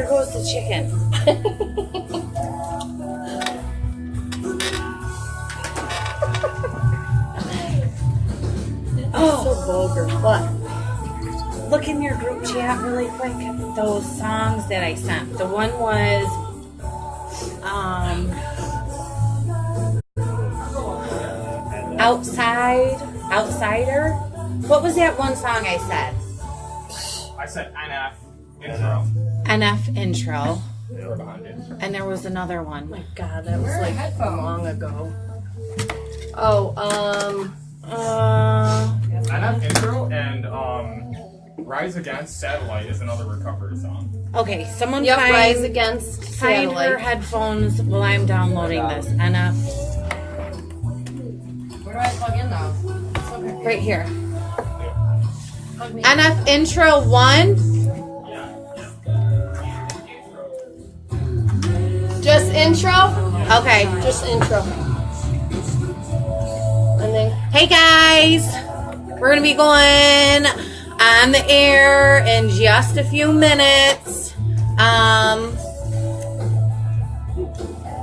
goes the chicken. Oh, so vulgar. What? Look in your group chat really quick. Those songs that I sent. The one was Outsider. What was that one song I said? I said NF intro. NF intro. They were behind it. And there was another one. Oh my God, that was like long ago. Oh, NF intro and Rise Against Satellite is another recovery song. Okay, someone Rise Against find Satellite. her headphones while I'm downloading this. NF. Where do I plug in though? Right here. Plug me in. NF intro 1. Just intro? Okay. Just intro. And then, Hey guys, we're gonna be going on the air in just a few minutes.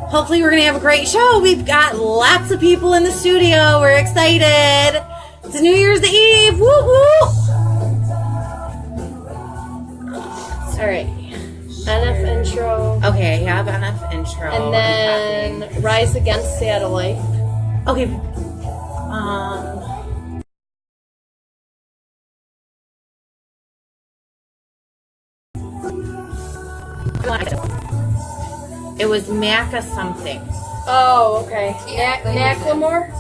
Hopefully we're gonna have a great show. We've got lots of people in the studio. We're excited. It's New Year's Eve. Woo woo! all right. NF intro. Okay, I have enough intro. And then Rise Against Satellite. Okay. It was Maca something. Oh, okay. Macklemore?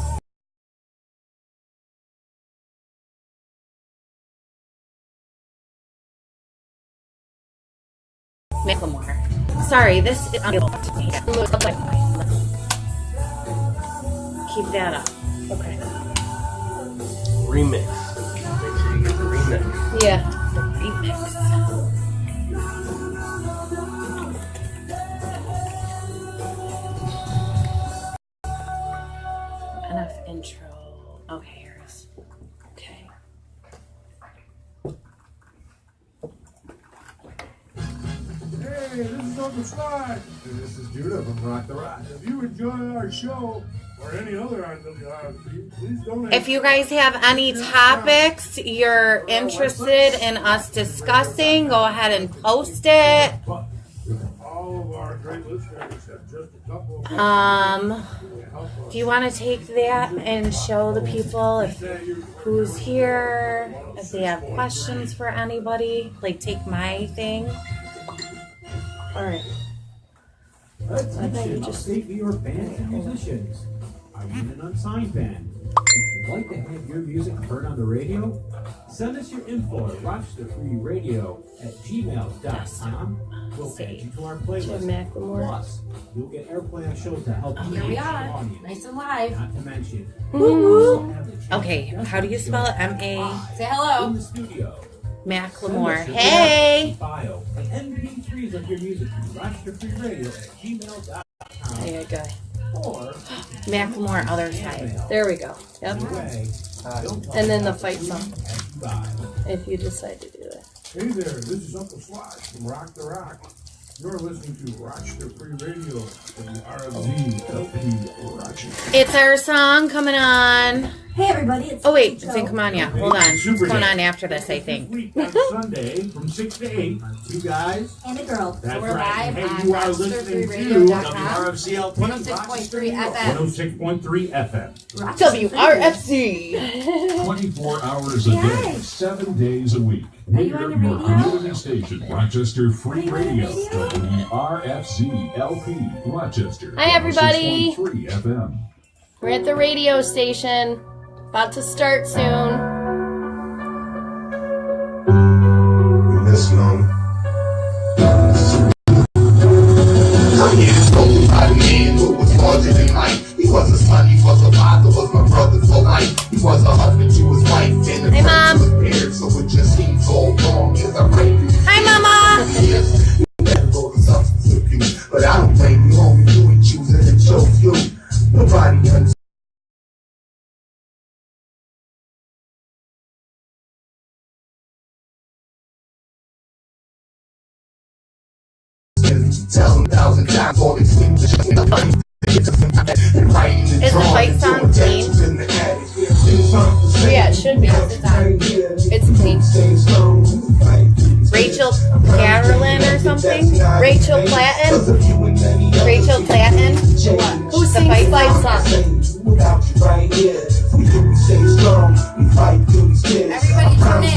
Macklemore. Sorry, this is keep that up. Okay. Remix. Make sure you get the remix. Yeah. The remix. Enough intro. Okay, here's. Okay. Hey, this is Uncle Sly. And this is Judah from Rock the Rock. If you enjoy our show or any other on WRF, please donate. If you guys have any topics you're interested in us discussing, go ahead and post it. All of our great listeners have just a couple of Do you want to take that and show the people who's here, if they have questions for anybody? Like, take my thing. All right. Attention, State New York bands and musicians. Are you in an unsigned band? Would you like to have your music heard on the radio? Send us your info at rochesterfreeradio@gmail.com. We'll add you to our playlist. Jim Macklemore. Plus, you'll get airplay on shows to help Here we engage the are, audience. nice and live. Not to mention, Okay, how do you spell it? M-A Say in hello. the studio. Macklemore. Send us your Hey! bio and MP3s of your music to rochesterfreeradio@gmail.com. There you go. Or Macklemore, other side. There we go. Yep. way, And then the fight song, bye. if you decide to do that. Hey there, this is Uncle Sly from Rock the Rock. You're listening to Rochester Free Radio from the RFZ LP Rochester. It's our song coming on. Hey everybody, it's Oh wait, it Joe. didn't come on yet. Hold on. It's coming on after this, I think. This week on Sunday from 6 to 8. You guys, And a girl. that's We're right. live Hey, on you are listening to RochesterFreeRadio.com. WRFCLP 106.3 FM. 106.3 FM. WRFC. 24 hours a day, Yay. 7 days a week. Are you on the Your radio? community station, Rochester Free Are you on the Radio, radio? WRFC LP, Rochester. Hi, everybody. 106.3 FM. We're at the radio station. About to start soon. Miss Young. Kanye told me about a man who was larger than life. He was a son, he was a father, was my brother for life. He was a husband to his wife, and the Hey, Mom. was paired, so it just seemed so wrong. Yes, I raped you. Hi, Mama. Yes, you better go to substance abuse, but I don't blame you, homie. You ain't choosing and chose you. Nobody understands. Tell them 1,000 times all these things. Is the fight song clean? Yeah, it should be. It's clean. Rachel Carolyn or something? Rachel Platten? Rachel Platten? Who sings fight songs? Everybody tune in.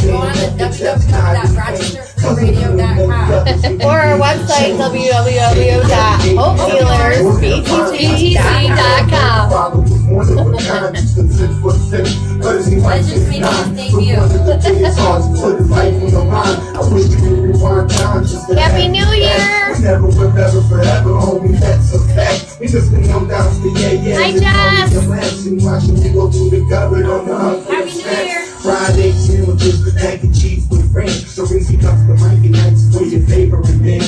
Go on to www.rochesterfreeradio.com. Or our website, www.hopehealersbtc.com. Legends making his debut. Happy New Year! Hi, Jess! Happy New Year. Friday, sandwiches, the mac and cheese with friends. So Rinzy comes to Mike and Ike's for your favorite men.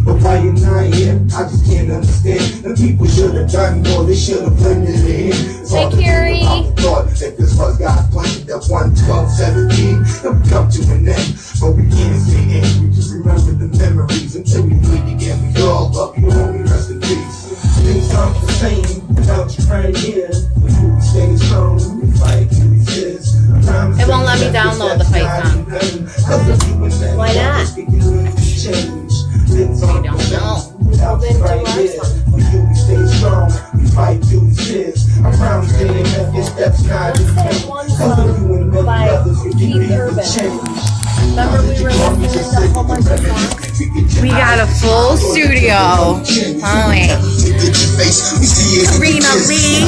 But why you're not here, I just can't understand. The people should have done more, they should have blended it in. Hey, Carrie. Thought that this was God's plan, that 1/12/17 it'll come to an end. But we can't stay angry, just remember the memories until we meet again. We all love you, homie, rest in peace. Things aren't the same without you right here. But you stay strong, we fight through these years. It won't let me download the fight song. Why not? I don't know. Well, then do our song. Let's sing one song by Keith Urban. Remember we were listening to a whole bunch of songs? We got a full studio. Holy. Karina Lee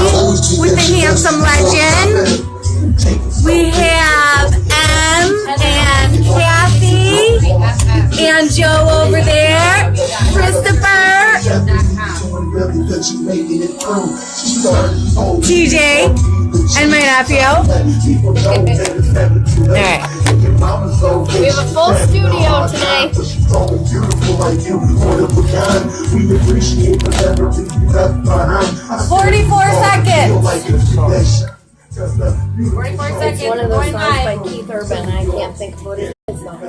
with the handsome legend. We have M and Kathy and Joe over there. Christopher. TJ and my nephew. Alright. We have a full studio today. 44 seconds. 44 seconds. It's one of those Going songs by live. Keith Urban. I can't think of what it is though.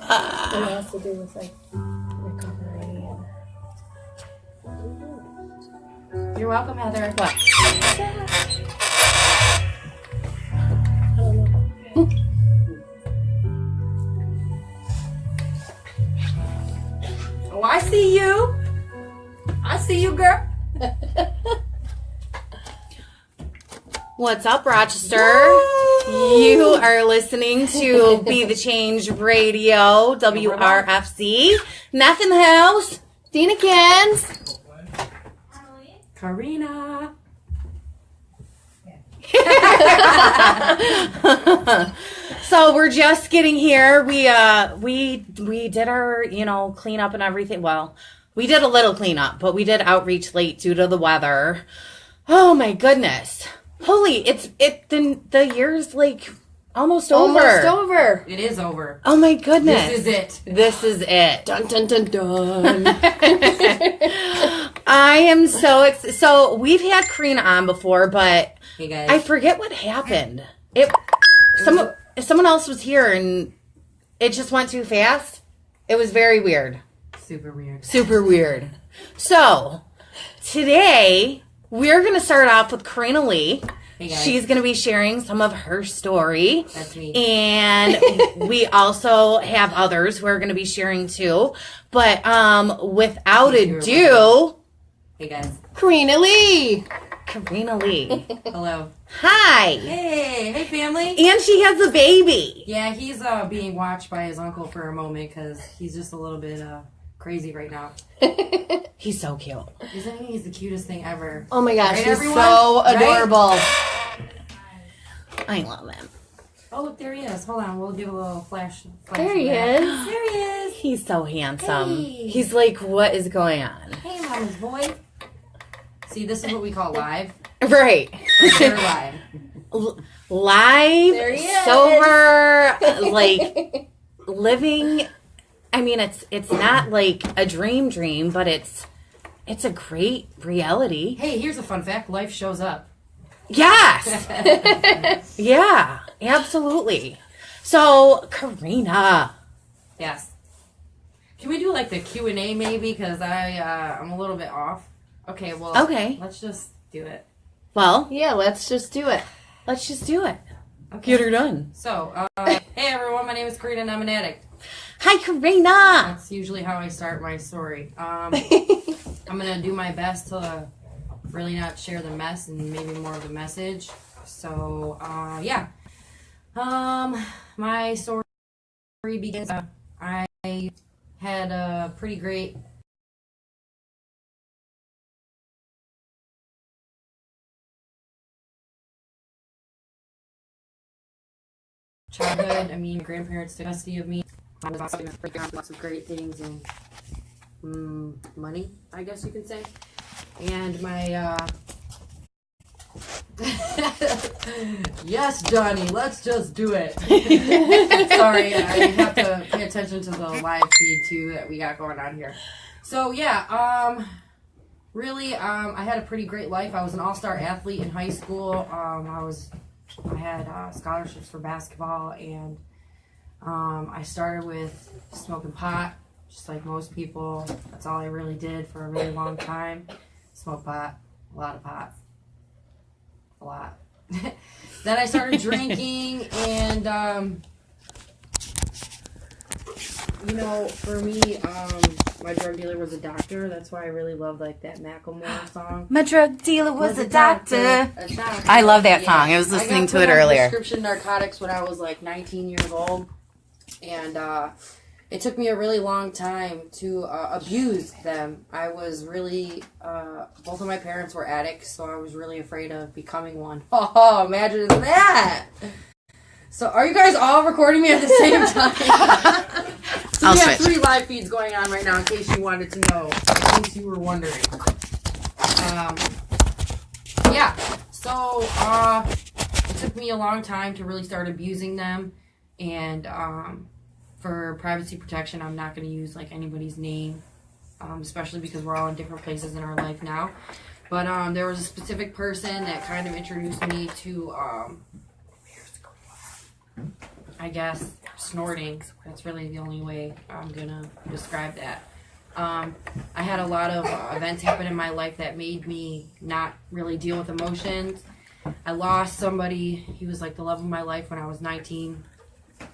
It has to do with like recovery. You're welcome, Heather. What? I don't know. Oh, I see you. I see you, girl. What's up, Rochester? You are listening to Be the Change Radio, WRFC. Neff in the house. Dina Cans. Karina. So we're just getting here. We did our, cleanup and everything. Well, we did a little cleanup, but we did outreach late due to the weather. Oh my goodness. Holy, the year's like almost over. Almost over. It is over. Oh my goodness. This is it. This is it. Dun dun dun dun. I am so excited. So we've had Karina on before, but Hey guys. I forget what happened. Someone else was here and it just went too fast. It was very weird. Super weird. Super weird. So today we're going to start off with Karina Lee. Hey guys. She's going to be sharing some of her story. That's me. And we also have others who are going to be sharing too. But without ado, Hey guys. Karina Lee. Karina Lee. Hello. Hi. Hey family. And she has a baby. Yeah, he's being watched by his uncle for a moment because he's just a little bit crazy right now. He's so cute. Isn't he? He's the cutest thing ever. Oh my gosh, Right, he's everyone? so Right? adorable. I love him. Oh, look, there he is. Hold on, we'll give a little flash. There he of that. is. There he is. He's so handsome. Hey. He's like, what is going on? Hey, mama's boy. See, this is what we call live. Right. Like, they're live. Live, There he is. sober, like living. I mean, it's not like a dream, but it's a great reality. Hey, here's a fun fact. Life shows up. Yes. Yeah, absolutely. So, Karina. Yes. Can we do like the Q&A maybe? Because I'm a little bit off. Okay, well, Okay. let's just do it. Well, Yeah, let's just do it. let's just do it. Okay. Get her done. So, hey everyone, my name is Karina and I'm an addict. Hi, Karina. That's usually how I start my story. I'm going to do my best to really not share the mess and maybe more of the message. So, yeah. My story begins. I had a pretty great childhood. I mean, my grandparents took custody of me. I was also lots of great things and money, I guess you could say. And my yes, Johnny, let's just do it. Sorry, I have to pay attention to the live feed too that we got going on here. So yeah, really, I had a pretty great life. I was an all-star athlete in high school. I had scholarships for basketball, and I started with smoking pot, just like most people. That's all I really did for a really long time. Smoke pot, a lot of pot. A lot. Then I started drinking, and you know, for me, my drug dealer was a doctor. That's why I really love like that Macklemore song. My drug dealer was a doctor. A doctor. I love that Yeah. song. I was listening got to put it on earlier. Prescription narcotics when I was like 19 years old, and it took me a really long time to abuse them. I was really, both of my parents were addicts, so I was really afraid of becoming one. Oh, imagine that! So are you guys all recording me at the same time? So we have 3 live feeds going on right now, in case you wanted to know, in case you were wondering. Yeah, so it took me a long time to really start abusing them, and for privacy protection, I'm not going to use like anybody's name, especially because we're all in different places in our life now. But there was a specific person that kind of introduced me to, I guess, snorting. That's really the only way I'm going to describe that. I had a lot of events happen in my life that made me not really deal with emotions. I lost somebody. He was like the love of my life when I was 19.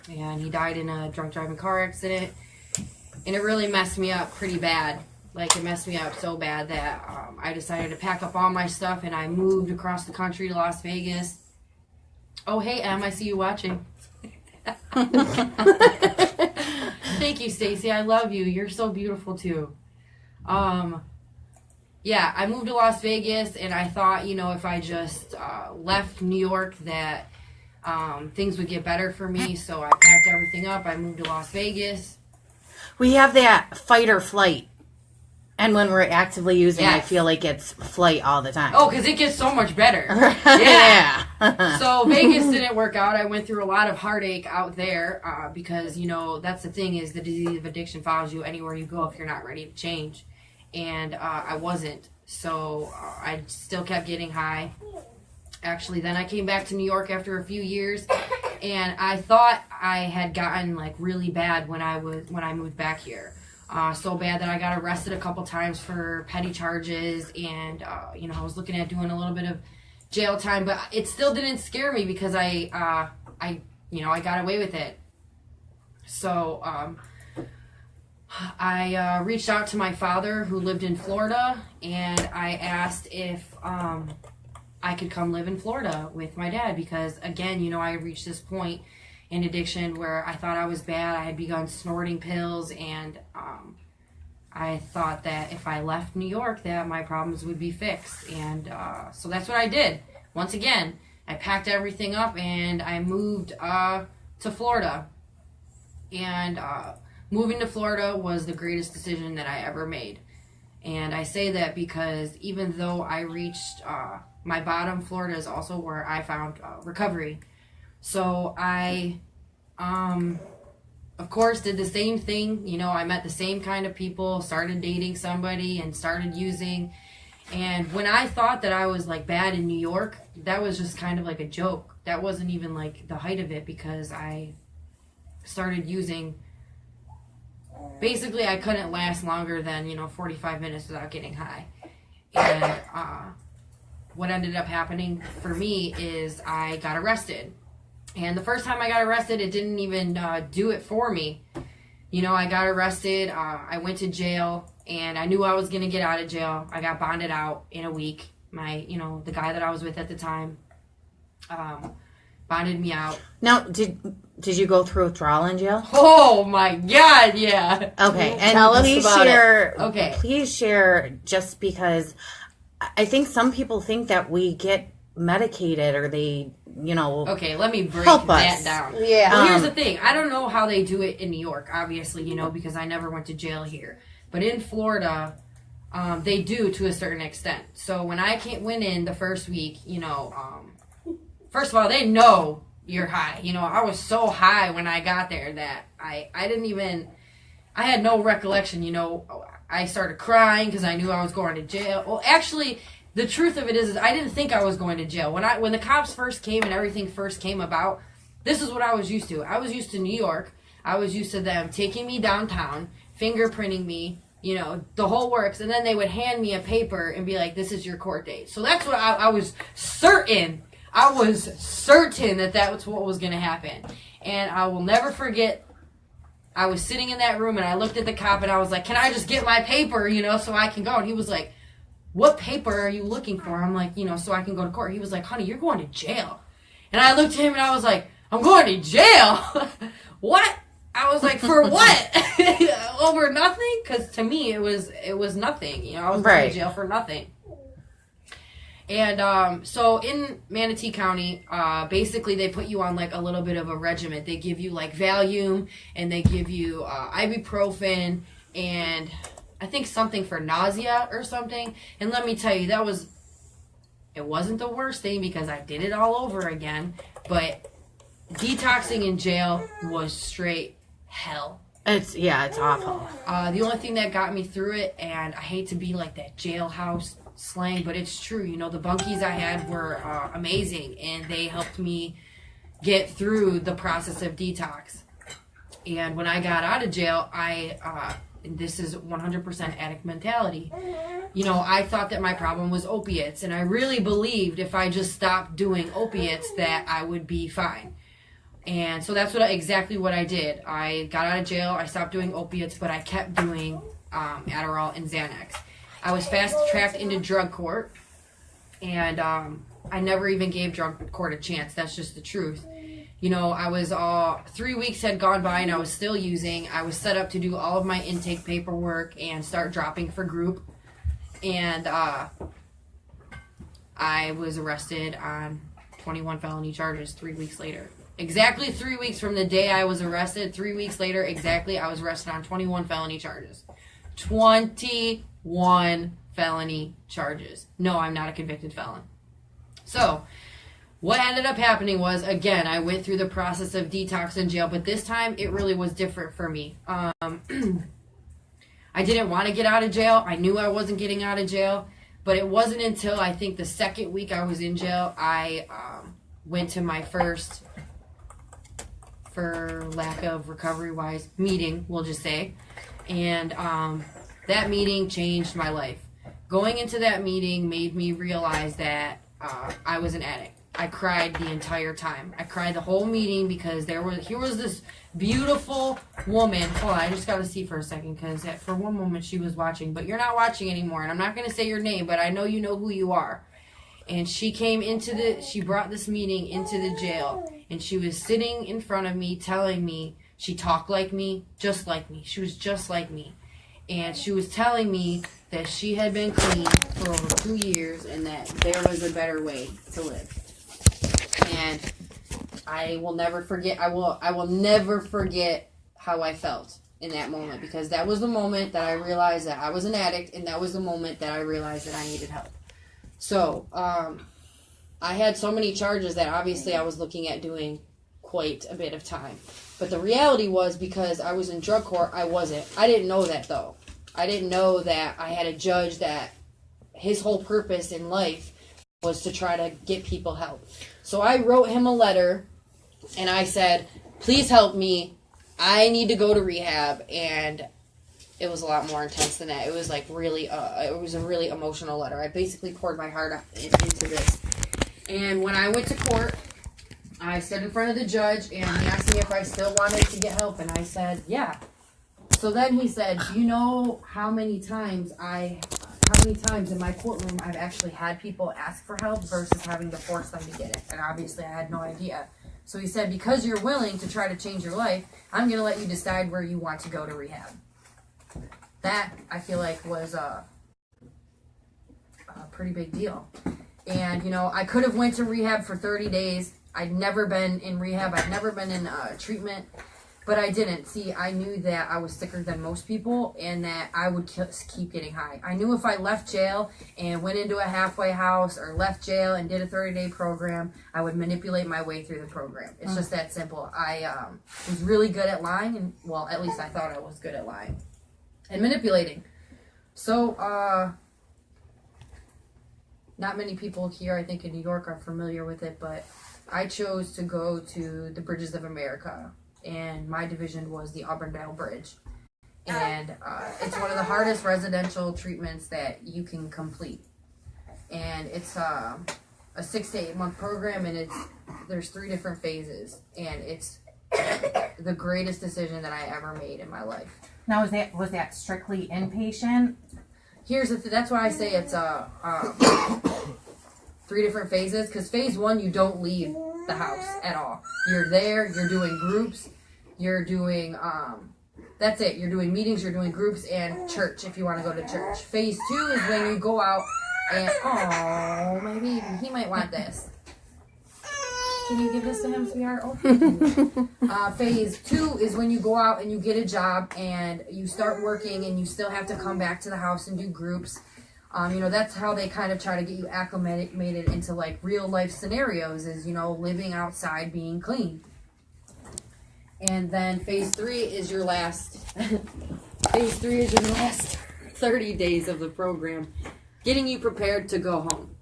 And he died in a drunk driving car accident. And it really messed me up pretty bad. Like, it messed me up so bad that I decided to pack up all my stuff and I moved across the country to Las Vegas. Oh, hey, Em, I see you watching. Thank you, Stacy. I love you. You're so beautiful, too. Yeah, I moved to Las Vegas, and I thought, you know, if I just left New York that things would get better for me. So I packed everything up. I moved to Las Vegas. We have that fight or flight. And when we're actively using, I Yes. feel like it's flight all the time. Oh, because it gets so much better. Yeah. So Vegas didn't work out. I went through a lot of heartache out there because, you know, that's the thing is the disease of addiction follows you anywhere you go if you're not ready to change. And I wasn't. So I still kept getting high. Actually, then I came back to New York after a few years, and I thought I had gotten like really bad when I moved back here. So bad that I got arrested a couple times for petty charges, and you know, I was looking at doing a little bit of jail time, but it still didn't scare me because I got away with it. So I reached out to my father who lived in Florida, and I asked if I could come live in Florida with my dad because, again, you know, I reached this point in addiction where I thought I was bad. I had begun snorting pills, and I thought that if I left New York that my problems would be fixed. And so that's what I did. Once again, I packed everything up, and I moved to Florida. And moving to Florida was the greatest decision that I ever made. And I say that because even though I reached my bottom, Florida is also where I found recovery. So I, of course, did the same thing. You know, I met the same kind of people, started dating somebody, and started using. And when I thought that I was, like, bad in New York, that was just kind of like a joke. That wasn't even, like, the height of it because I started using, basically I couldn't last longer than, 45 minutes without getting high. And what ended up happening for me is I got arrested. And the first time I got arrested, it didn't even do it for me. I got arrested, I went to jail, and I knew I was going to get out of jail. I got bonded out in a week. The guy that I was with at the time bonded me out. Now, did you go through withdrawal in jail? Oh my God, yeah. Okay, and Tell us please about share. it. Okay. Please share, just because I think some people think that we get medicated or they, Okay, let me break help that us. down. Yeah. Well, here's the thing. I don't know how they do it in New York, obviously, because I never went to jail here. But in Florida, they do to a certain extent. So when I went in the first week, first of all, they know you're high. I was so high when I got there that I had no recollection. I started crying because I knew I was going to jail. Well, actually, the truth of it is I didn't think I was going to jail. When the cops first came and everything first came about, this is what I was used to. I was used to New York. I was used to them taking me downtown, fingerprinting me, the whole works, and then they would hand me a paper and be like, this is your court date. So that's what I was certain. I was certain that was what was going to happen. And I will never forget, I was sitting in that room and I looked at the cop and I was like, can I just get my paper, so I can go? And he was like, what paper are you looking for? I'm like, so I can go to court. He was like, honey, you're going to jail. And I looked at him and I was like, I'm going to jail? What? I was like, for what? Over nothing? Because to me, it was nothing. I was going to jail for nothing. And so in Manatee County, basically they put you on like a little bit of a regimen. They give you like Valium, and they give you ibuprofen, and I think something for nausea or something. And let me tell you, it wasn't the worst thing because I did it all over again. But detoxing in jail was straight hell. It's awful. The only thing that got me through it, and I hate to be like that jailhouse slang, but it's true. The bunkies I had were amazing, and they helped me get through the process of detox. And when I got out of jail, and this is 100% addict mentality. I thought that my problem was opiates, and I really believed if I just stopped doing opiates that I would be fine. And so that's exactly what I did. I got out of jail, I stopped doing opiates, but I kept doing Adderall and Xanax. I was fast-tracked into drug court, and I never even gave drug court a chance. That's just the truth. I was 3 weeks had gone by and I was still using. I was set up to do all of my intake paperwork and start dropping for group. And I was arrested on 21 felony charges 3 weeks later. Exactly 3 weeks from the day I was arrested, 3 weeks later, exactly, I was arrested on 21 felony charges. 21 felony charges. No, I'm not a convicted felon. So, what ended up happening was, again, I went through the process of detox in jail, but this time it really was different for me. I didn't want to get out of jail. I knew I wasn't getting out of jail, but it wasn't until I think the second week I was in jail, I went to my first, for lack of recovery-wise, meeting, we'll just say. And that meeting changed my life. Going into that meeting made me realize that I was an addict. I cried the entire time. I cried the whole meeting because here was this beautiful woman. Hold on, I just got to see for a second because for one moment she was watching, but you're not watching anymore. And I'm not going to say your name, but I know you know who you are. And she came she brought this meeting into the jail, and she was sitting in front of me telling me, she talked like me, just like me. She was just like me. And she was telling me that she had been clean for over 2 years and that there was a better way to live. And I will never forget, I will never forget how I felt in that moment, because that was the moment that I realized that I was an addict, and that was the moment that I realized that I needed help. So, I had so many charges that obviously I was looking at doing quite a bit of time. But the reality was, because I was in drug court, I wasn't. I didn't know that, though. I didn't know that I had a judge that his whole purpose in life was to try to get people help. So I wrote him a letter, and I said, please help me. I need to go to rehab, and it was a lot more intense than that. It was like really, it was a really emotional letter. I basically poured my heart into this. And when I went to court, I stood in front of the judge, and he asked me if I still wanted to get help, and I said, yeah. So then he said, do you know how many times in my courtroom I've actually had people ask for help versus having to force them to get it? And obviously I had no idea. So he said, because you're willing to try to change your life, I'm going to let you decide where you want to go to rehab. That, I feel like, was a pretty big deal. And, you know, I could have went to rehab for 30 days. I'd never been in rehab. I'd never been in treatment. But I didn't. See, I knew that I was sicker than most people and that I would keep getting high. I knew if I left jail and went into a halfway house or left jail and did a 30-day program, I would manipulate my way through the program. It's just that simple. I was really good at lying, and, well, at least I thought I was good at lying and manipulating. So, not many people here, I think, in New York are familiar with it, but I chose to go to the Bridges of America. And my division was the Auburndale Bridge. And it's one of the hardest residential treatments that you can complete. And it's a 6 to 8 month program, and there's 3 different phases. And it's the greatest decision that I ever made in my life. Now, was that strictly inpatient? Here's that's why I say it's 3 different phases, because phase 1, you don't leave the house at all. You're there, you're doing groups, you're doing that's it, you're doing meetings, you're doing groups, and church if you want to go to church. Phase 2 is when you go out and maybe he might want this. Can you give this to him, sweetheart? Oh, phase 2 is when you go out and you get a job and you start working, and you still have to come back to the house and do groups. You know, that's how they kind of try to get you acclimated into, like, real life scenarios, is, you know, living outside, being clean. And then phase 3 is your last, phase 3 is your last 30 days of the program, getting you prepared to go home.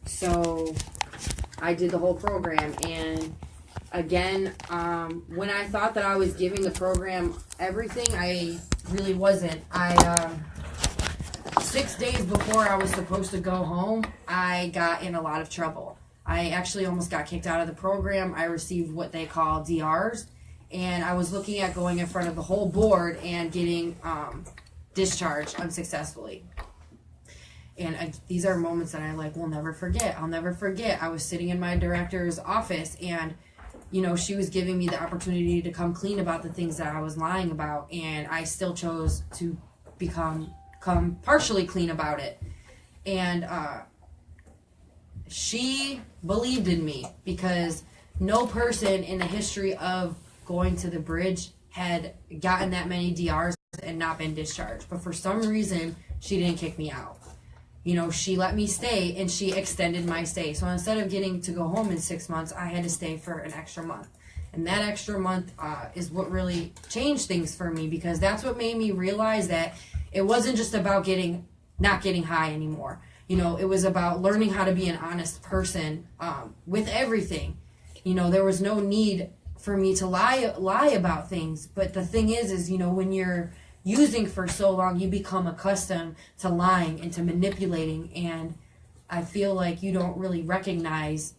So I did the whole program, and again, when I thought that I was giving the program everything, I really wasn't. 6 days before I was supposed to go home, I got in a lot of trouble. I actually almost got kicked out of the program. I received what they call DRs, and I was looking at going in front of the whole board and getting discharged unsuccessfully. And these are moments that I will never forget. I'll never forget. I was sitting in my director's office, and you know, she was giving me the opportunity to come clean about the things that I was lying about, and I still chose to come partially clean about it. And she believed in me, because no person in the history of going to the bridge had gotten that many DRs and not been discharged. But for some reason, she didn't kick me out. You know, she let me stay, and she extended my stay. So instead of getting to go home in 6 months, I had to stay for an extra month. And that extra month is what really changed things for me, because that's what made me realize that it wasn't just about not getting high anymore. You know, it was about learning how to be an honest person with everything. You know, there was no need for me to lie about things. But the thing is, you know, when you're using for so long, you become accustomed to lying and to manipulating, and I feel like you don't really recognize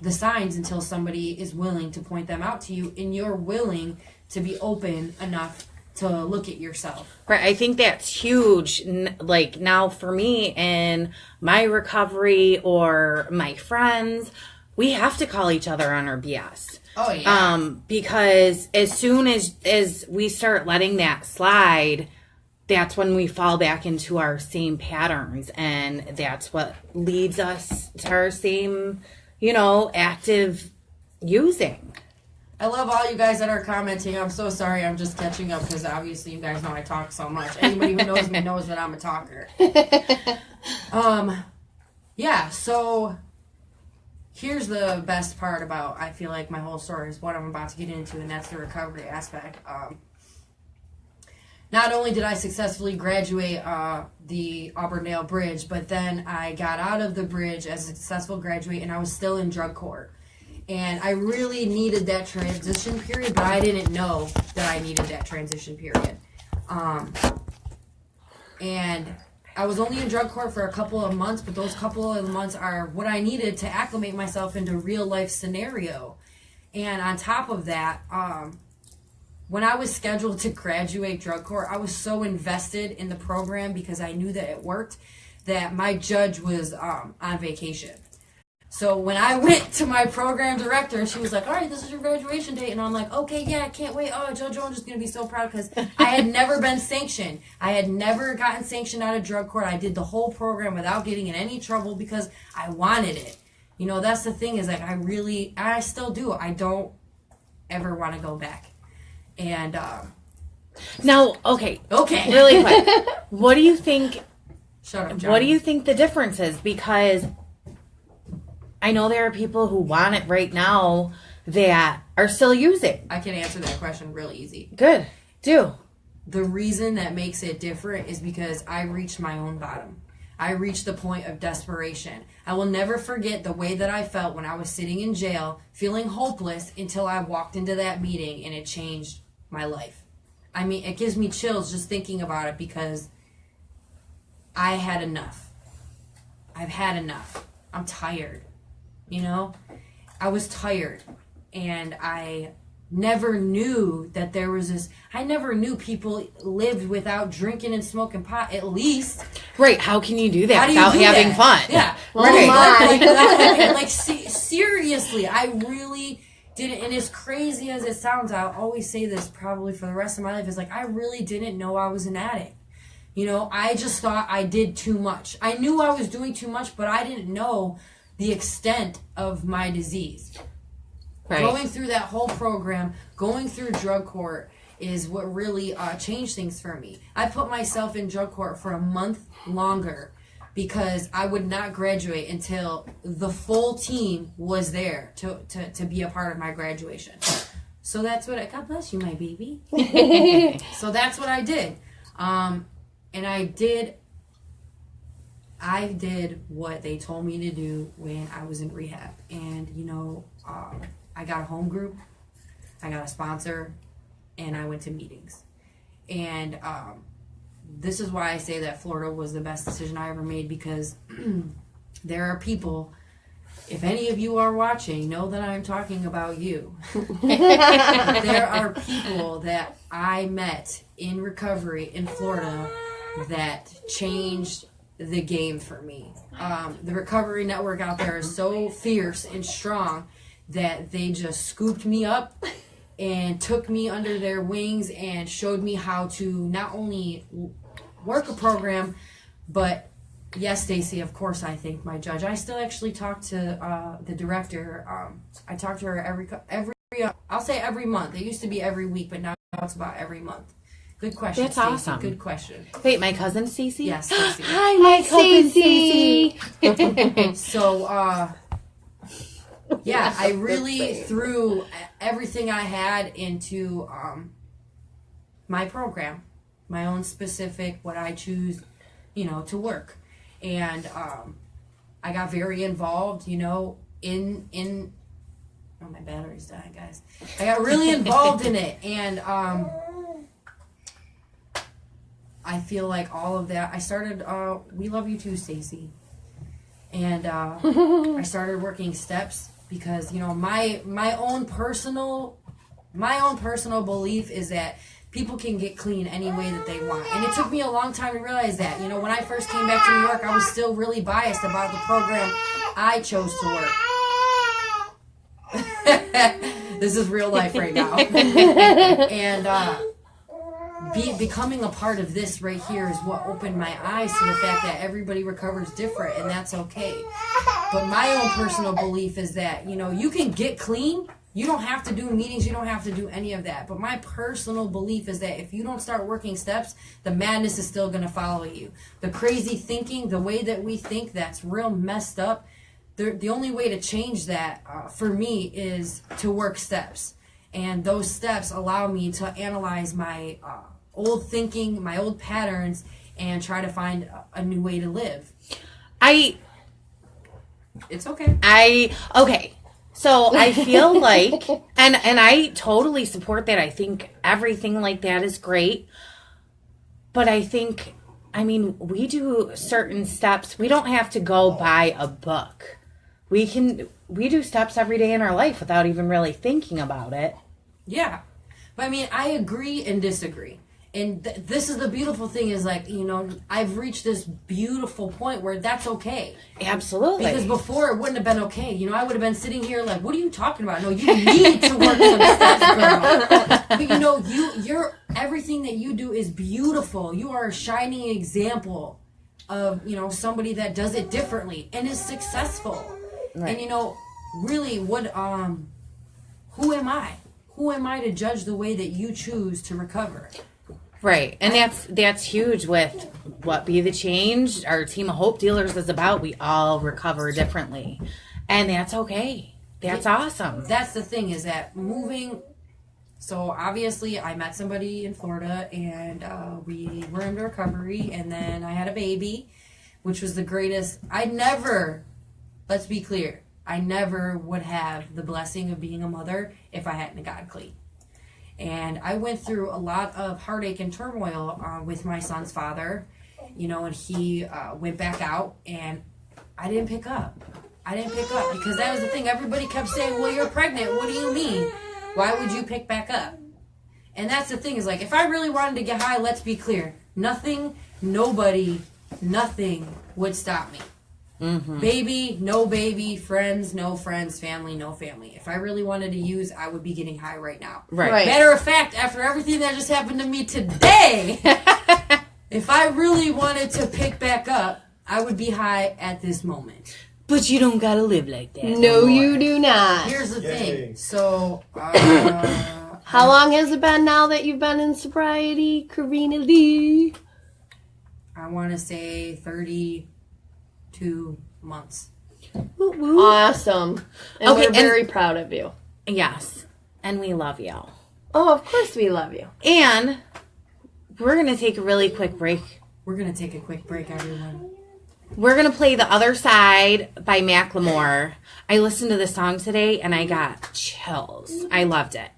the signs until somebody is willing to point them out to you, and you're willing to be open enough to look at yourself. Right. I think that's huge. Like, now for me in my recovery or my friends, we have to call each other on our BS. Oh, yeah. Because as soon as we start letting that slide, that's when we fall back into our same patterns, and that's what leads us to our same, you know, active using. I love all you guys that are commenting. I'm so sorry. I'm just catching up, because obviously you guys know I talk so much. Anybody who knows me knows that I'm a talker. Yeah, so here's the best part about, I feel like, my whole story is what I'm about to get into, and that's the recovery aspect. not only did I successfully graduate the Auburndale Bridge, but then I got out of the bridge as a successful graduate, and I was still in drug court. And I really needed that transition period, but I didn't know that I needed that transition period. And I was only in drug court for a couple of months, but those couple of months are what I needed to acclimate myself into real life scenario. And on top of that, when I was scheduled to graduate drug court, I was so invested in the program because I knew that it worked, that my judge was on vacation. So when I went to my program director, she was like, all right, this is your graduation date. And I'm like, okay, yeah, I can't wait. Oh, Judge Jones is going to be so proud because I had never been sanctioned. I had never gotten sanctioned out of drug court. I did the whole program without getting in any trouble because I wanted it. You know, that's the thing is like I still do. I don't ever want to go back. And now, okay, really quick. What do you think? Shut up, John. What do you think the difference is? Because I know there are people who want it right now that are still using. I can answer that question really easy. Good. Do. The reason that makes it different is because I reached my own bottom. I reached the point of desperation. I will never forget the way that I felt when I was sitting in jail, feeling hopeless until I walked into that meeting and it changed my life. I mean, it gives me chills just thinking about it because I had enough. I've had enough. I'm tired. You know, I was tired, and I never knew that there was this. I never knew people lived without drinking and smoking pot. At least, right? How can you do that how do you without do having that? fun? Yeah, right. Like seriously, I really didn't. And as crazy as it sounds, I'll always say this probably for the rest of my life. Is like I really didn't know I was an addict. You know, I just thought I did too much. I knew I was doing too much, but I didn't know the extent of my disease. Right. Going through that whole program, going through drug court is what really changed things for me. I put myself in drug court for a month longer because I would not graduate until the full team was there to be a part of my graduation. So that's what God bless you, my baby. So that's what I did. And I did what they told me to do when I was in rehab. And, you know, I got a home group, I got a sponsor, and I went to meetings. And this is why I say that Florida was the best decision I ever made, because there are people, if any of you are watching, know that I'm talking about you. There are people that I met in recovery in Florida that changed the game for me. The recovery network out there is so fierce and strong that they just scooped me up and took me under their wings and showed me how to not only work a program, but yes, Stacy, of course I thank my judge. I still actually talk to the director. I talk to her every I'll say every month. It used to be every week, but now it's about every month. Good question, That's Stacey. awesome. Good question. Wait, my cousin Stacy? Yes, Stacy. Hi, my cousin Stacy. So, yeah, I really threw everything I had into my program, my own specific, what I choose, you know, to work. And I got very involved, you know, in oh, my battery's dying, guys. I got really involved in it, and I feel like all of that, I started, we love you too, Stacy. And I started working steps because, you know, my own personal belief is that people can get clean any way that they want. And it took me a long time to realize that. You know, when I first came back to New York, I was still really biased about the program I chose to work. This is real life right now. And becoming a part of this right here is what opened my eyes to the fact that everybody recovers different, and that's okay. But my own personal belief is that, you know, you can get clean. You don't have to do meetings. You don't have to do any of that. But my personal belief is that if you don't start working steps, the madness is still going to follow you. The crazy thinking, the way that we think, that's real messed up. The only way to change that for me is to work steps. And those steps allow me to analyze my old thinking, my old patterns, and try to find a new way to live. It's okay. Okay. So I feel like, and I totally support that. I think everything like that is great. But I think, I mean, we do certain steps. We don't have to go buy a book. We do steps every day in our life without even really thinking about it. Yeah. But I mean, I agree and disagree. And this is the beautiful thing is like, you know, I've reached this beautiful point where that's okay. Absolutely. Because before it wouldn't have been okay. You know, I would have been sitting here like, what are you talking about? No, you need to work some steps, girl. But you know, you're everything that you do is beautiful. You are a shining example of, you know, somebody that does it differently and is successful. Right. And you know, really what who am I? Who am I to judge the way that you choose to recover? Right. And that's huge with what Be the Change, our Team of Hope Dealers is about. We all recover differently. And that's okay. That's awesome. That's the thing is that moving. So obviously I met somebody in Florida and we were in recovery and then I had a baby, which was the greatest. Let's be clear. I never would have the blessing of being a mother if I hadn't gotten clean. And I went through a lot of heartache and turmoil with my son's father, you know, and he went back out and I didn't pick up. Because that was the thing. Everybody kept saying, well, you're pregnant. What do you mean? Why would you pick back up? And that's the thing is like, if I really wanted to get high, let's be clear. Nothing would stop me. Mm-hmm. Baby, friends, no friends, family, no family. If I really wanted to use, I would be getting high right now. Right. Matter of fact, after everything that just happened to me today, if I really wanted to pick back up, I would be high at this moment. But you don't gotta live like that. No, you do not. Here's the thing. So, how long has it been now that you've been in sobriety, Karina Lee? I want to say 32 months. Awesome. And we're very proud of you. Yes. And we love you. Oh, of course we love you. And we're going to take a really quick break. We're going to take a quick break, everyone. We're going to play The Other Side by Macklemore. I listened to the song today and I got chills. I loved it.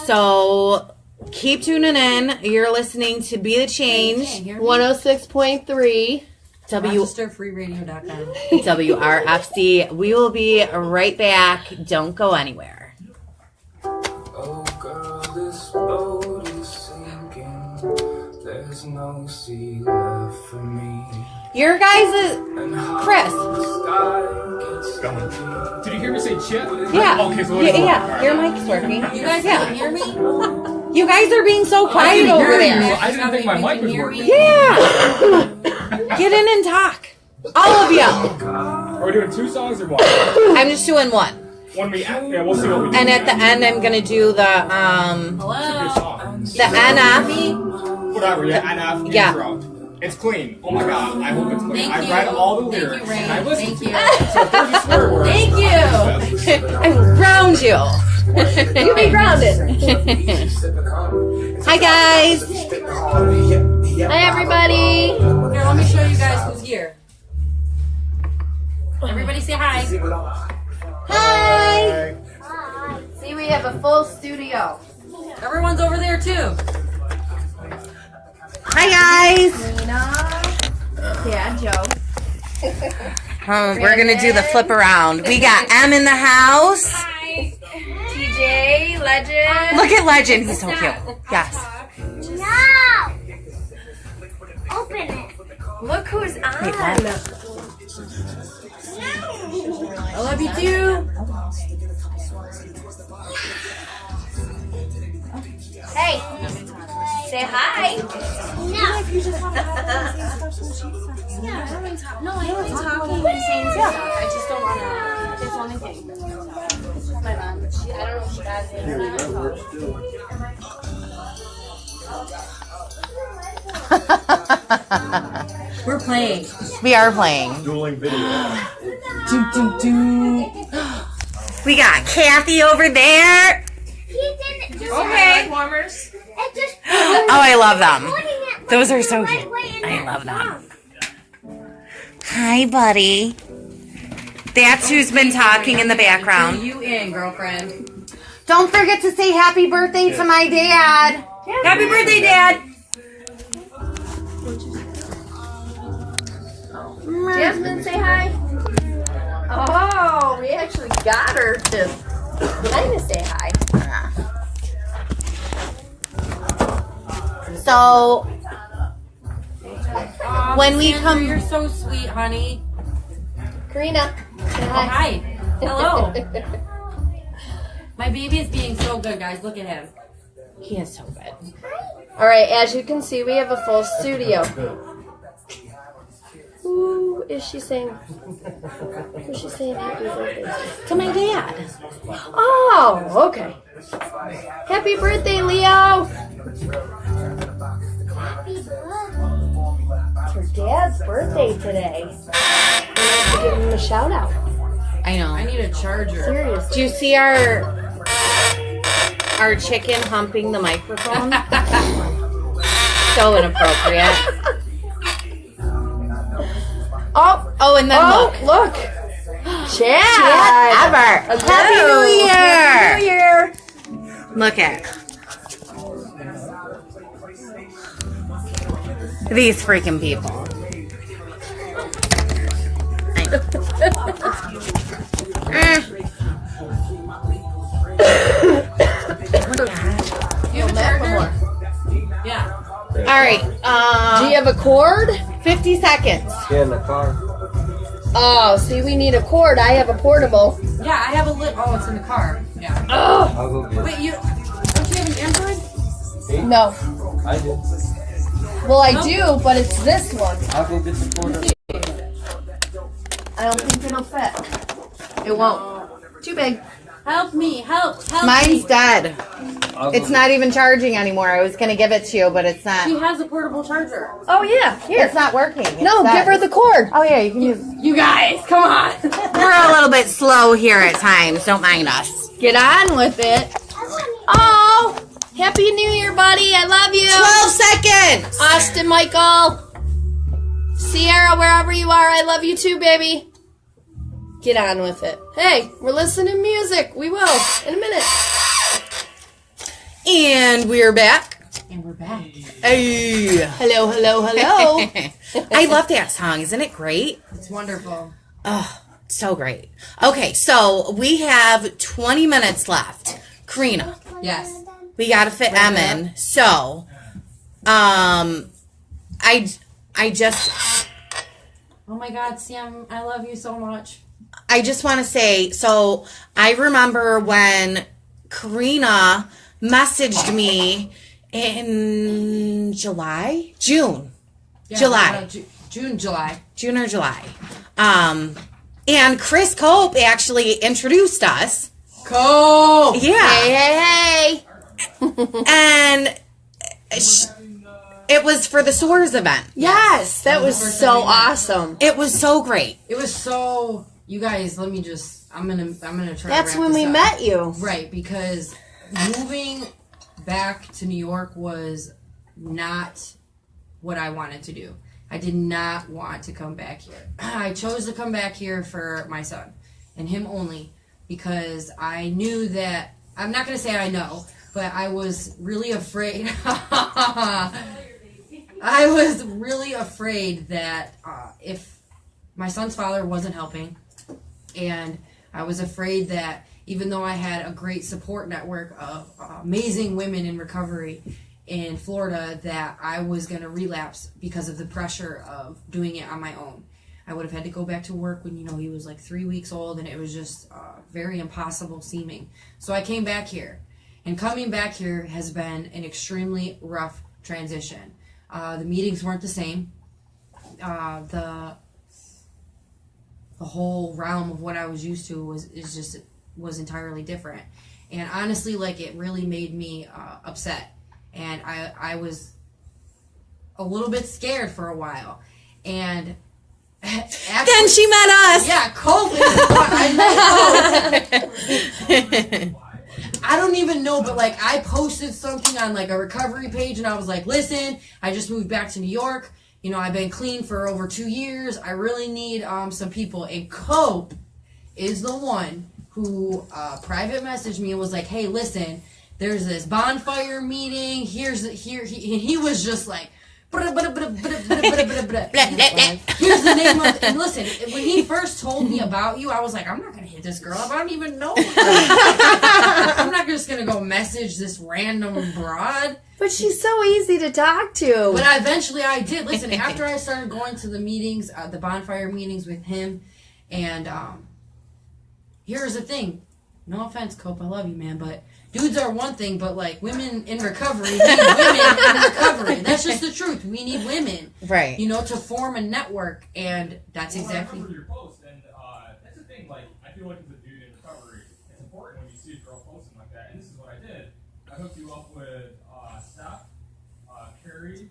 So keep tuning in. You're listening to Be the Change. 106.3. RochesterFreeRadio.com. WRFC. We will be right back. Don't go anywhere. Oh girl, this boat is sinking. There's no sea left for me. Your guys' Chris. Did you hear me say chip? Yeah. Okay, so yeah. Your mic's working. You guys can hear me? You guys are being so quiet over there. I didn't think my mic was working. Yeah. Get in and talk. All of you. Are we doing 2 songs or 1? I'm just doing one. We'll see what we do. And at the end, I'm gonna do the NF. Whatever, yeah, NF intro. It's clean. Oh my god, I hope it's clean. I read all the lyrics and I listened to it. So if there's a swear word, thank you. I will ground you. You be grounded. Hi guys. Hi everybody. Here, let me show you guys who's here. Everybody say hi. Hi. See, we have a full studio. Everyone's over there too. Hi guys. Nina. Yeah, Joe. We're gonna do the flip around. We got M in the house. Hi. TJ, Legend. Look at Legend. He's so cute. Yes. No! Open it. Look who's on. Wait, what? I love you too. Hey. Say hi. No. If you just want to have the same stuff, so she's fine. Yeah, I don't mind talking. No, I don't mind talking and saying stuff. I just don't want to. It's one thing. My mom, I don't know if she got it or not. We're playing. We are playing. Dueling video. We got Kathy over there. He didn't do Okay. Warmers. it. Just I love them. Those are so cute. I love them. Hi, buddy. That's who's been talking in the background. You in, girlfriend. Don't forget to say happy birthday to my dad. Happy birthday, Dad. Jasmine, say hi. Oh, we actually got her to kind of say hi. So, when we come... You're so sweet, honey. Karina, say Oh, hi. hi. Hello. My baby is being so good, guys. Look at him. He is so good. All right, as you can see, we have a full studio. Who is she saying? Who's she saying happy birthday To my dad. Oh, okay. Happy birthday, Leo. It's her dad's birthday today. We have to give him a shout out. I know. I need a charger. Seriously. Do you see our chicken humping the microphone? So inappropriate. Oh, and then look. Chad. Ever. Happy New Year. Happy New Year. Look at these freaking people. You have a charger? Yeah. All right. Do you have a cord? 50 seconds. Yeah, in the car. Oh, see, we need a cord. I have a portable. Yeah, I have a lit. Oh, it's in the car. Yeah. Oh. I'll go get it. Wait, don't you have an Android? No. I do. Well, I do, but it's this one. I'll go get the quarter. I don't think it'll fit. It won't. Too big. Help me. Help me. Mine's dead. I'll It's go not even charging anymore. I was going to give it to you, but it's not. She has a portable charger. Oh, yeah. Here. It's not working. It's No, dead. give her the cord. Oh, yeah, you can use... You guys, come on. We're a little bit slow here at times. Don't mind us. Get on with it. Oh, Happy New Year, buddy. I love you. 12 seconds. Austin, Michael. Sierra, wherever you are, I love you too, baby. Get on with it. Hey, we're listening to music. We will in a minute. And we're back. And we're back. Hey. Hello, hello, hello. I love that song. Isn't it great? It's wonderful. Oh, so great. Okay, so we have 20 minutes left. Karina, Yes. we got to fit Em in. So, I just... Oh my God, Sam, I love you so much. I just want to say, so I remember when Karina messaged me in July? June. Yeah, July. June or July. And Chris Cope actually introduced us. Cope! Yeah. Hey. And it was for the SOARS event. Yes, that was so awesome. It was so great. It was so... You guys, let me just... I'm gonna try That's to wrap when this we up. met you. Right, because moving back to New York was not what I wanted to do. I did not want to come back here. I chose to come back here for my son and him only because I knew that... I'm not going to say I know, but I was really afraid... I was really afraid that if my son's father wasn't helping, and I was afraid that even though I had a great support network of amazing women in recovery in Florida, that I was going to relapse because of the pressure of doing it on my own. I would have had to go back to work when, he was like 3 weeks old, and it was just very impossible seeming. So I came back here, and coming back here has been an extremely rough transition. The meetings weren't the same. The whole realm of what I was used to was entirely different, and honestly, it really made me upset, and I was a little bit scared for a while, and Then she met us. Yeah, COVID. I don't even know know, but like I posted something on like a recovery page and I was like, listen, I just moved back to New York. You know, I've been clean for over 2 years. I really need some people. And Cope is the one who private messaged me and was like, hey, listen, there's this bonfire meeting. Here's he was just like, here's the name of, and listen, when he first told me about you, I was like, I'm not going to hit this girl up. I don't even know her. I'm not just going to go message this random broad. But she's so easy to talk to. But eventually I did. Listen, after I started going to the meetings, the bonfire meetings with him, and here's the thing. No offense, Cope, I love you, man, but dudes are one thing, but like women in recovery need women in recovery. That's just the truth. We need women, right? You know, to form a network, and that's exactly. I remember your post, and that's the thing. Like, I feel like as a dude in recovery, it's important when you see a girl posting like that. And this is what I did. I hooked you up with Steph, Carrie,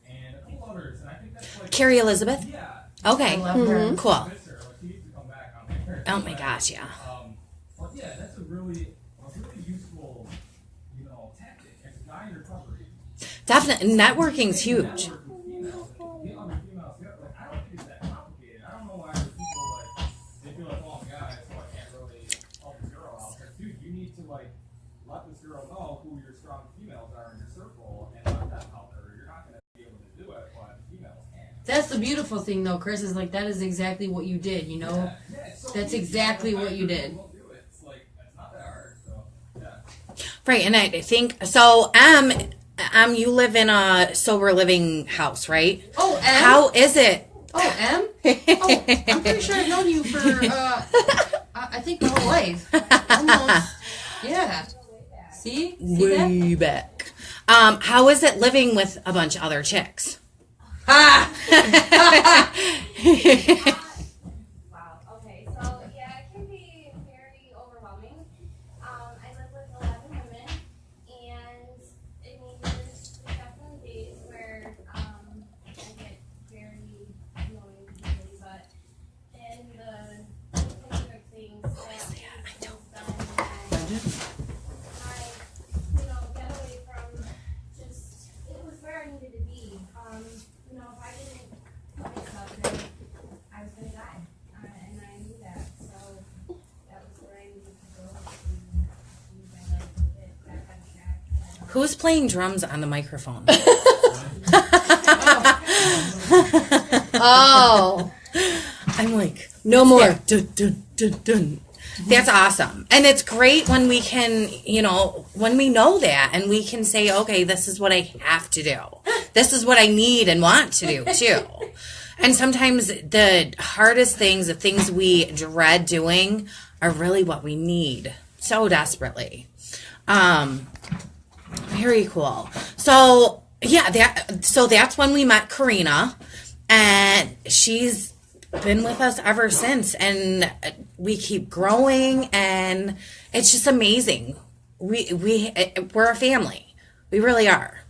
and a couple others, and I think that's like Carrie Elizabeth. Yeah. Okay. Mm-hmm. Cool. Like, she needs to come back on there. Oh my gosh, yeah. But yeah, that's a really useful, you know, tactic as a guy in recovery. Definitely, networking's huge. Get other females together. Like, I don't think it's that complicated. I don't know why other people like they feel like, oh my god, so I can't really help this girl out. But dude, you need to like let this girl know who your strong females are in your circle and let them help her. You're not gonna be able to do it, but females can. That's the beautiful thing, though, Chris. Is like that is exactly what you did. You know, that's exactly what you did. Right, and I think so. You live in a sober living house, right? Oh, M? How is it? Oh, M? Oh, I'm pretty sure I've known you for I think my whole life. Almost. Yeah. See way that? back. How is it living with a bunch of other chicks? Wow. Okay. So yeah, it can be very overwhelming. I live with 11 women, and I mean, there's definitely days where I get very annoying easily, but in the specific things that I don't get away from just it was where I needed to be. You know, if I didn't put myself in, I was gonna die, and I knew that. So that was where I needed to go to use my life to get back on track. Who's playing drums on the microphone? Oh, I'm like, no more. Yeah, dun, dun, dun, dun. That's awesome. And it's great when we can, you know, when we know that and we can say, okay, this is what I have to do. This is what I need and want to do too. And sometimes the hardest things, the things we dread doing are really what we need so desperately. Very cool. So yeah, that's when we met Karina, and she's been with us ever since, and we keep growing, and it's just amazing. We're a family. We really are.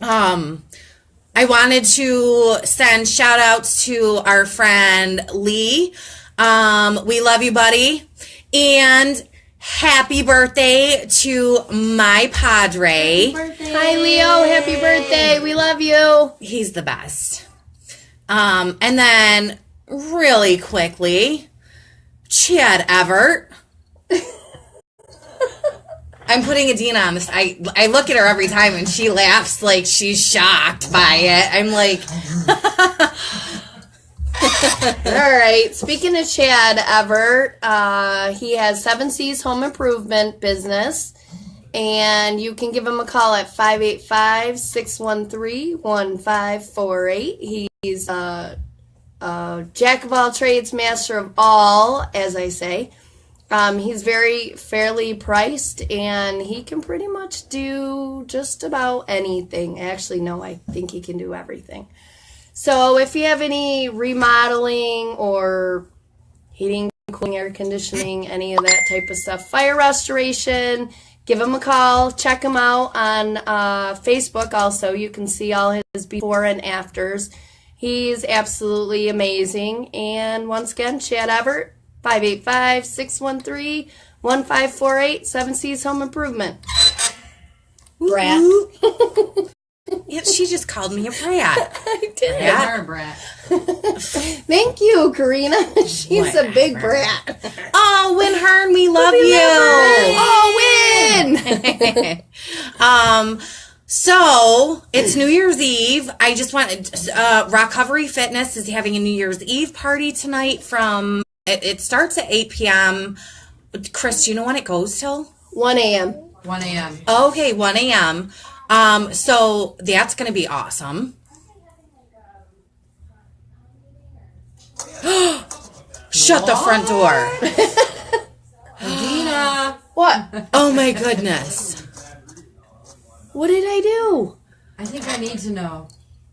I wanted to send shout outs to our friend Lee. We love you, buddy. And happy birthday to my padre. Hi, Leo. Happy birthday. We love you. He's the best. And then really quickly, Chad Everett. I'm putting Adina on this. I look at her every time and she laughs like she's shocked by it. I'm like, all right. Speaking of Chad Everett, he has 7 C's Home Improvement business, and you can give him a call at 585-613-1548. He's a jack of all trades, master of all, as I say. He's very fairly priced, and he can pretty much do just about anything. Actually, no, I think he can do everything. So if you have any remodeling or heating, cooling, air conditioning, any of that type of stuff, fire restoration, give him a call. Check him out on Facebook also. You can see all his before and afters. He's absolutely amazing. And once again, Chad Everett, 585-613-1548. 7 C's Home Improvement. Brat. Yeah, she just called me a brat. I did. You're a brat. Thank you, Karina. She's a big brat. Oh, Winhern, we love you. Oh, Win! So it's New Year's Eve. I just want Recovery Fitness is having a New Year's Eve party tonight. It starts at 8 p.m. Chris, do you know when it goes till? 1 a.m. 1 a.m. Okay, 1 a.m. So that's going to be awesome. Shut the front door. Adina. What? Oh my goodness. What did I do? I think I need to know.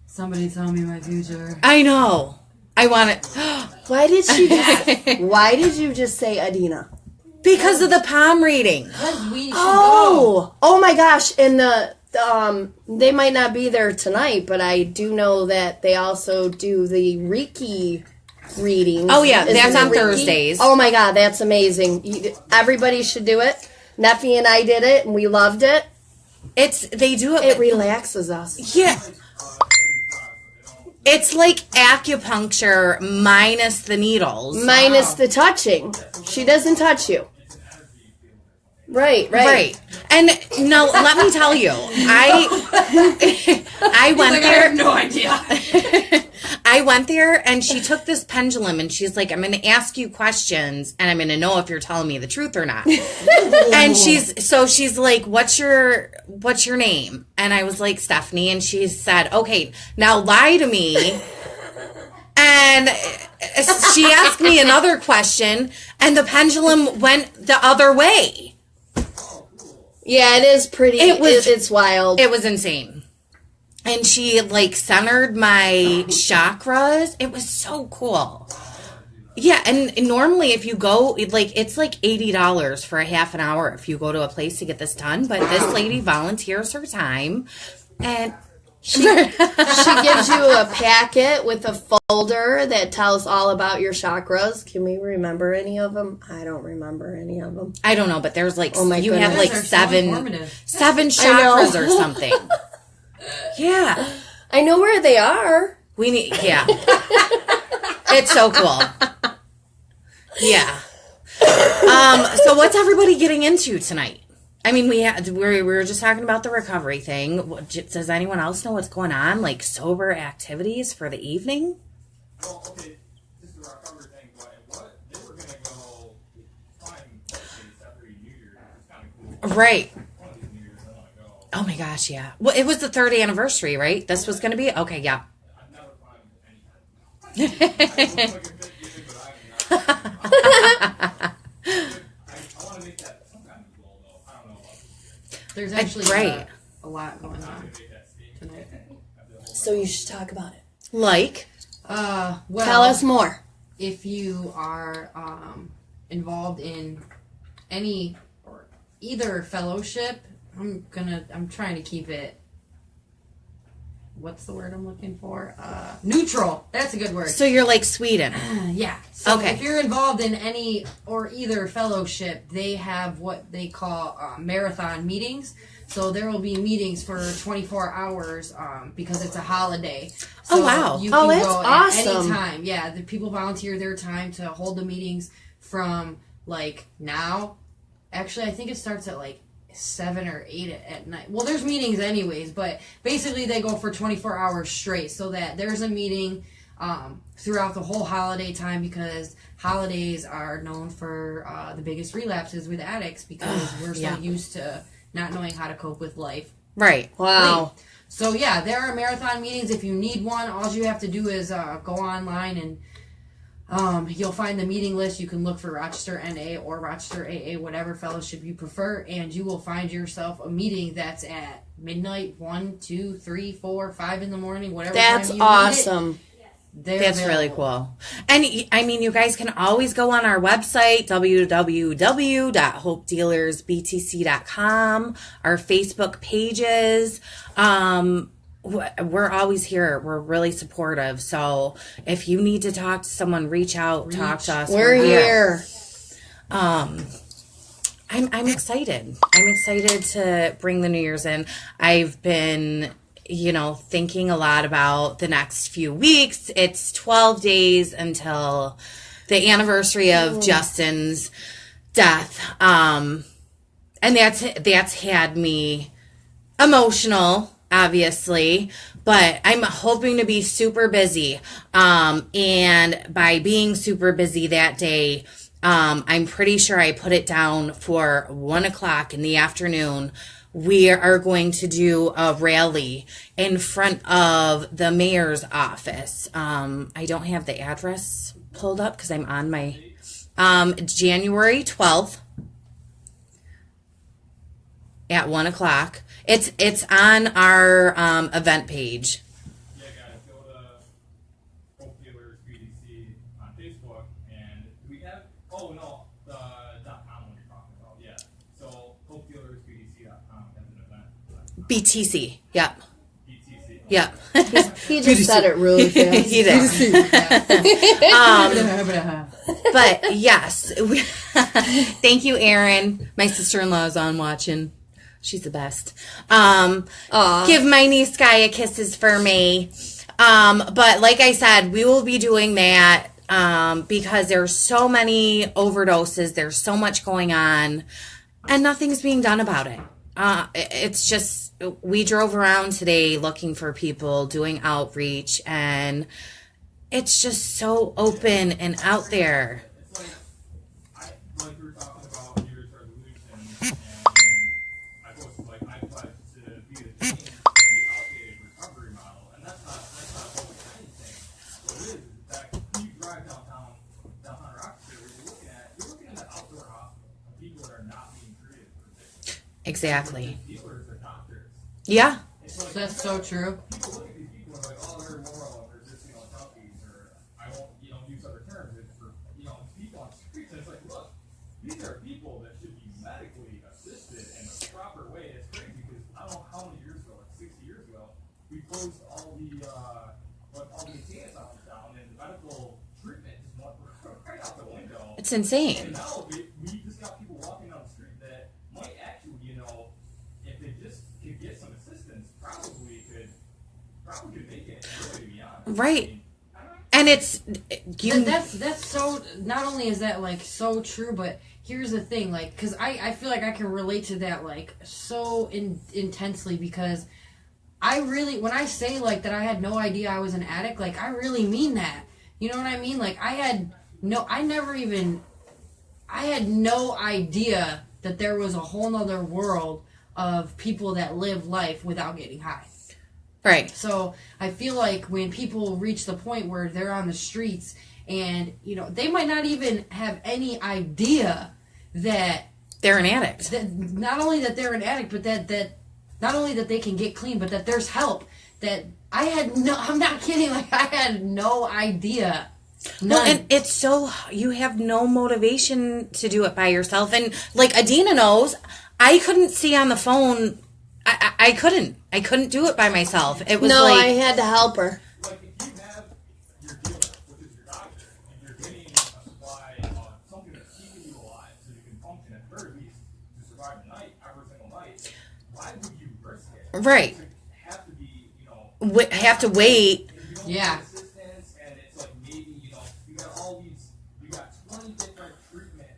Somebody tell me my future. I know. I want it. Why did you just say Adina? Because of the palm reading. Because we should go. Oh my gosh. And they might not be there tonight, but I do know that they also do the Reiki readings. Oh yeah, Isn't that's it on Reiki? Thursdays. Oh my God, that's amazing. Everybody should do it. Neffy and I did it, and we loved it. They do it. It relaxes us. Yeah. It's like acupuncture minus the needles. Minus the touching. She doesn't touch you. Right. And no, let me tell you, I went there. I have no idea. I went there and she took this pendulum and she's like, I'm going to ask you questions and I'm going to know if you're telling me the truth or not. And she's like, what's your name? And I was like, Stephanie. And she said, okay, now lie to me. And she asked me another question and the pendulum went the other way. Yeah, it is pretty. It's wild. It was insane. And she like centered my chakras. It was so cool. Yeah, and normally if you go, it's like $80 for a half an hour if you go to a place to get this done. But this lady volunteers her time, and she gives you a packet with a folder that tells all about your chakras. Can we remember any of them? I don't remember any of them. I don't know, but there's like you have like seven chakras or something. Yeah, I know where they are. It's so cool. Yeah. So what's everybody getting into tonight? I mean, we were just talking about the recovery thing. Does anyone else know what's going on? Like sober activities for the evening? Well, okay, this is the recovery thing, but what they were gonna go find after New Year's. It's kind of cool. Right. One of these New Year's I want to go. Oh my gosh, yeah. Well, it was the 3rd anniversary, right? This was going to be? Okay, yeah. I've never climbed anything. I want to make that some kind of goal, though. I don't know about this. There's actually a lot going on tonight. So you should talk about it. Like? Well, tell us more. If you are involved in either fellowship, I'm trying to keep it. What's the word I'm looking for? Neutral. That's a good word. So you're like Sweden. Yeah. So okay. If you're involved in any or either fellowship, they have what they call marathon meetings. So there will be meetings for 24 hours because it's a holiday. So oh, wow. You can that's go awesome. at any time. Yeah, the people volunteer their time to hold the meetings from like now. Actually, I think it starts at like 7 or 8 at night. Well, there's meetings anyways, but basically they go for 24 hours straight so that there's a meeting throughout the whole holiday time because holidays are known for the biggest relapses with addicts because we're so used to not knowing how to cope with life. Right. Wow. So yeah, there are marathon meetings. If you need one, all you have to do is go online and you'll find the meeting list. You can look for Rochester NA or Rochester AA, whatever fellowship you prefer, and you will find yourself a meeting that's at midnight, 1, 2, 3, 4, 5 in the morning, whatever that's time you awesome. need it. That's really cool. And I mean, you guys can always go on our website, www.hopedealersbtc.com, our Facebook pages. we're always here. We're really supportive. So if you need to talk to someone, reach out, talk to us. We're here. I'm excited. I'm excited to bring the New Year's in. I've been, thinking a lot about the next few weeks. It's 12 days until the anniversary of Justin's death. And that's had me emotional, obviously, but I'm hoping to be super busy. And by being super busy that day, I'm pretty sure I put it down for 1:00 in the afternoon. We are going to do a rally in front of the mayor's office. I don't have the address pulled up because I'm on my January 12th at 1:00. It's on our event page. Yeah, guys, go to Hope Dealers BDC on Facebook, and we have, the .com one you're talking about, yeah. So HopeDealersBDC.com has an event. BTC, yep. BTC. Yep. He just said it really fast. He did. But yes, thank you, Erin. My sister-in-law is on watching. She's the best. Give my niece Gaia kisses for me. But like I said, we will be doing that because there's so many overdoses. There's so much going on, and nothing's being done about it. It's just, we drove around today looking for people, doing outreach, and it's just so open and out there. It's like we were talking about New Year's resolutions, and I posted, I pledged to be the change for the outdated recovery model, and that's not always anything. What it is that when you drive downtown Rochester, you're looking at an outdoor hospital of people that are not being treated for addiction. Exactly. Dealers are doctors. Yeah. That's so true. People look at these people and they're they're immoral, or they're just, junkies, or I won't, use other terms. It's for, people on the streets, and it's like, look, these are people that should be medically assisted in a proper way. It's crazy because I don't know how many years ago, like 60 years ago, we closed all the insane asylums down, and medical treatment just went right out the window. It's insane. And now we just got people walking down the street that might actually, if they just could get some assistance, probably could make it. Really, to be honest. Right. And it's that's so. Not only is that so true, but here's the thing, because I feel like I can relate to that so intensely, because I really, when I say that I had no idea I was an addict, I really mean that. You know what I mean? I had no idea that there was a whole nother world of people that live life without getting high. Right. So I feel like when people reach the point where they're on the streets and, they might not even have any idea that they're an addict. That not only that they're an addict, but that not only that they can get clean, but that there's help. That I'm not kidding, I had no idea. None. Well, and it's so, you have no motivation to do it by yourself. And Adina knows, I couldn't see on the phone. I couldn't do it by myself. It was I had to help her. If you have your dealer, which is your doctor, and you're getting a supply of something that's keeping you alive so you can function at the very least to survive the night, every single night, why would you risk it? Right. Have to be, have to wait. Yeah. Assistance, and it's maybe, you got all these, you got 20 different treatment,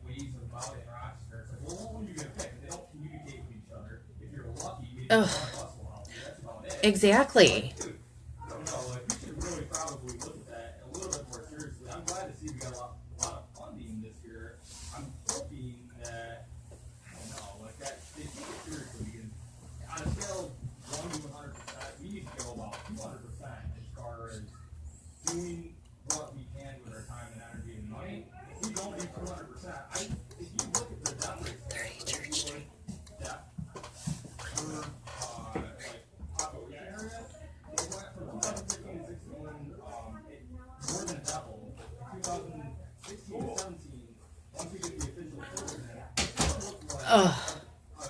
ways about it in Rochester. It's well, what one are you going to pick? They don't communicate with each other. If you're lucky, maybe one of us will help you. That's about it. Exactly. Dude, I don't know. We should really probably look at that a little bit more seriously. I'm glad to see we got a lot of funding this year. I'm hoping that, I don't know, that they take it seriously, because on a scale of 1 to 100%, we need to go about 200% as far as doing what we can with our time and energy and money. If we don't do 200%, if you look at the death rates, population area, it went from 2015 to 16, more than double. 2016 to 17, once we get the official figures in,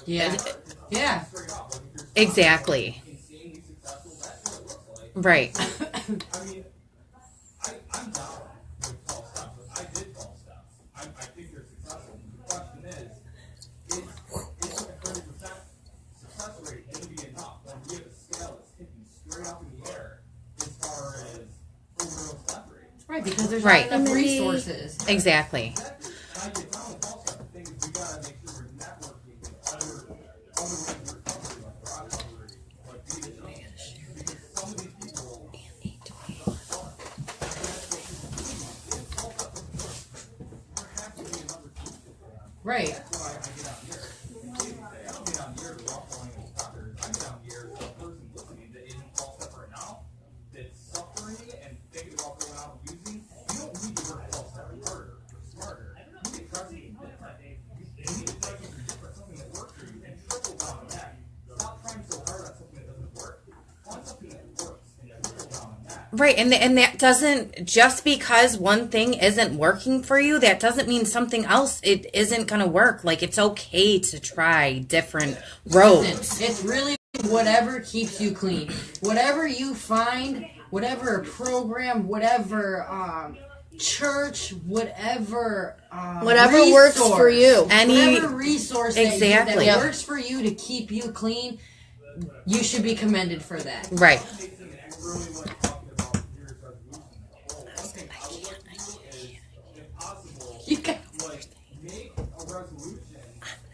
Yeah. Yeah. straight up, Exactly. insanely successful Right. I mean, I'm down with 12 steps. I did 12 steps. I think they're successful. The question is a 30% success rate going to be enough when we have a scale that's hitting straight up in the air as far as overall step rate? Right, because there's Right. not enough resources. Exactly. And I get down with 12 steps. The thing is, we got to make sure we're networking with other ways of recovery, like rock recovery, like being because some of these people. Right. That's why I get out here. I don't get out here to walk along with doctors. I get out here to a person listening that isn't 12 step right now, that's suffering and thinking about going out and using. You don't need to work 12 step harder or smarter. You can try something different. You need to try something different, something that works for you, and triple down on that. Stop trying so hard on something that doesn't work. Find something that works and triple down on that. Right, and that doesn't, just because one thing isn't working for you, that doesn't mean something else it isn't going to work. Like, it's okay to try different roads. It's really whatever keeps you clean. Whatever you find, whatever program, whatever church, whatever Whatever works for you. Whatever resource Exactly. that works for you to keep you clean, you should be commended for that. Right. You can. Make a resolution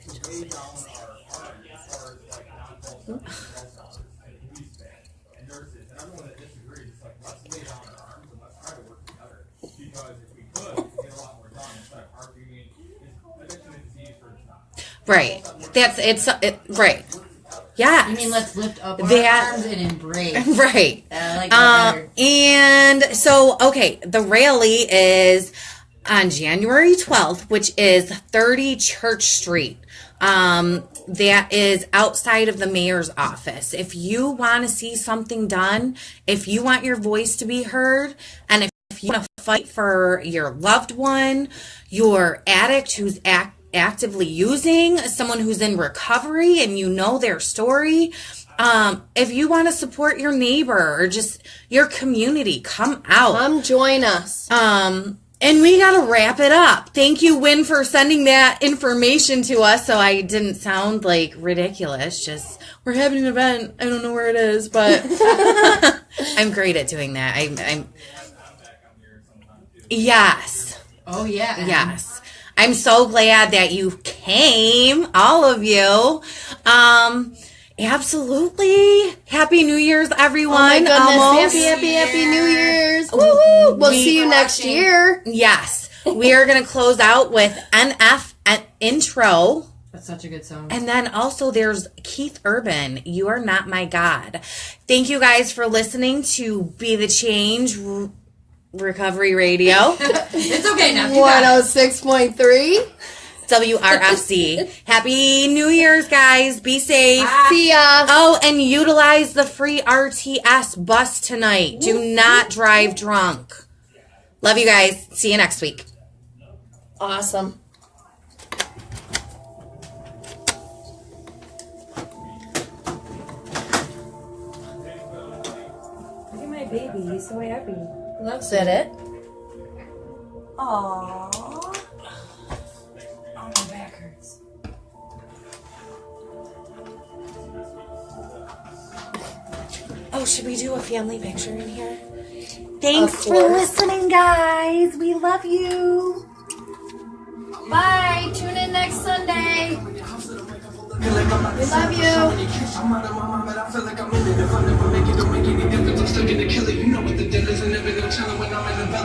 to lay down our arms as far as like non-full scholars and police and nurses and everyone that disagrees. It's like, let's lay down our arms and let's try to work together. Because if we could, we could get a lot more done instead of arguing. Is addiction a disease or it's not? Right. Right. Yeah. You mean let's lift up our That- arms and embrace? Right. I like that better. And so, okay, the rally is on January 12th, which is 30 Church Street. That is outside of the mayor's office. If you want to see something done, if you want your voice to be heard, and if you want to fight for your loved one, your addict who's actively using, someone who's in recovery and you know their story, if you want to support your neighbor or just your community, come out. Come join us. And we got to wrap it up. Thank you, Wynn, for sending that information to us so I didn't sound like ridiculous. Just, we're having an event. I don't know where it is, but I'm great at doing that. I'm Yes. Oh, yeah. Yes. I'm so glad that you came, all of you. Absolutely. Happy New Year's, everyone. Oh my goodness. Almost. Happy New Year's. Woo-hoo. We'll see you next year. Yes. We are going to close out with NF intro. That's such a good song. And then also there's Keith Urban, You Are Not My God. Thank you guys for listening to Be the Change Recovery Radio. It's okay now. 106.3. WRFC. Happy New Year's, guys. Be safe. See ya. Oh, and utilize the free RTS bus tonight. Do not drive drunk. Love you guys. See you next week. Awesome. Look at my baby. He's so happy. Is that it? Aww. Oh, my back hurts. Oh, should we do a family picture in here? Thanks Of for course. listening, guys. We love you. Bye. Tune in next Sunday. We love you. I'm out of my mind, but I feel like I'm in it. If I never make it, don't make any difference. I'm still gonna kill it. You know what the deal is, and never gonna tell it when I'm in the